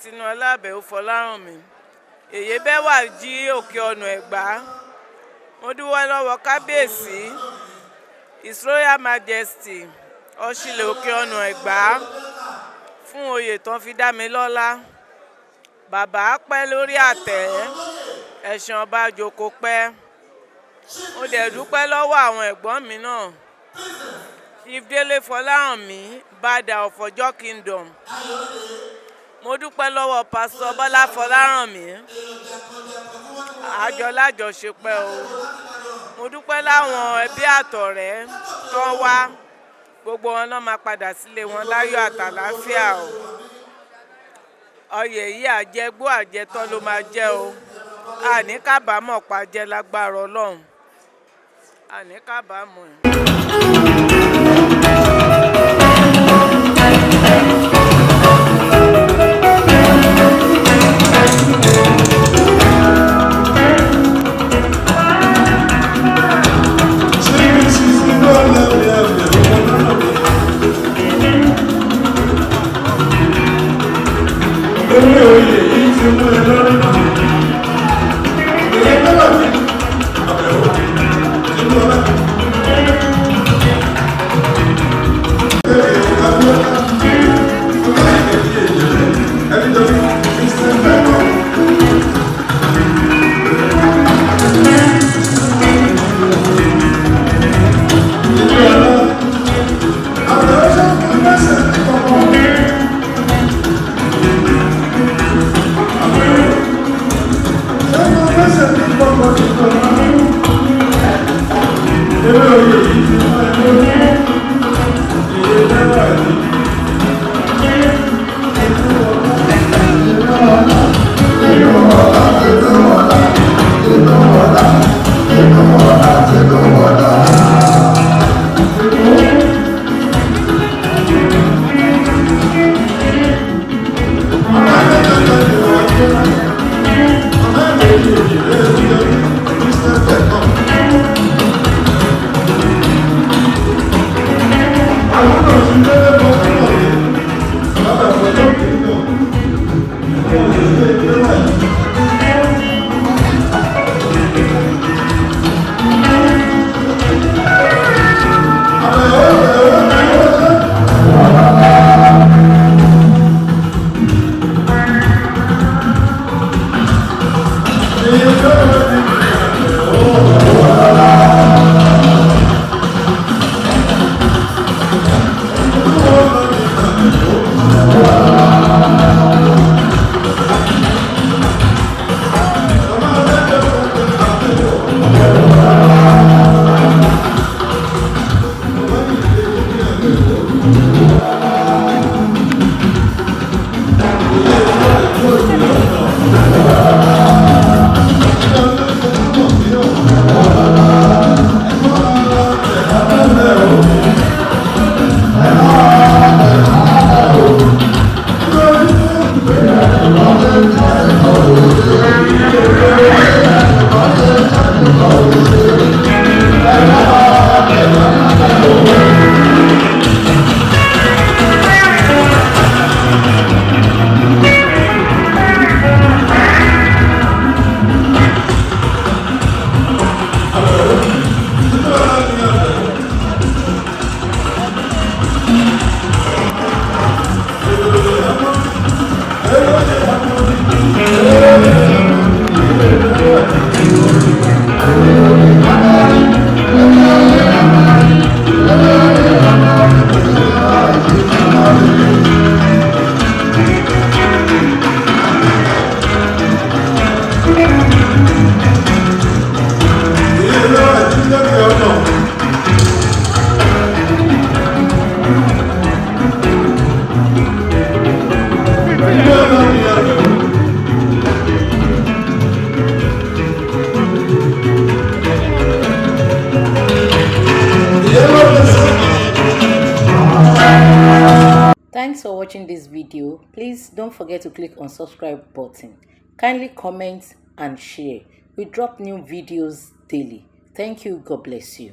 Tinúọlá Àbẹ̀wò Fọlárànmí, Yeye Likaje Ona Egba. Mo dúpẹ́ lọ́wọ́ Kábíyèsí, His Royal Majesty Ọ̀ṣìlẹ̀ Òkè Ona Egba fún oyè tán fi dá mi lọ́lá. Bàbá pẹ́ lórí àtẹ́, ẹ̀sìn ọba jòkó pẹ́. Mo dẹ̀ dúpẹ́ lọ́wọ́ àwọn ẹ̀gbọ́n mi náà, Chief Délé Fọlárànmí, Bada of Ọ̀jọ́ Kingdom. Mo dúpẹ́ lọ́wọ́ Pastor Bọ́lá Fọlárànmí, àjọlájọṣepẹ́ o. Mo dúpẹ́ láwọn ẹbí àtọ̀rẹ́ tó wá, gbogbo wọn náà máa padà sílé wọn láyọ̀ àtàlàáfíà o. Oyè yìí àjẹgbó àjẹtọ́ ló máa jẹ́ o. Àní kábàámọ̀ pa jẹ́ lágbára Ọlọ́run. Àní kábàámọ̀ ẹ̀. Thanks for watching this video. Please don't forget to click on subscribe button. Kindly comment and share. We drop new videos daily. Thank you. God bless you.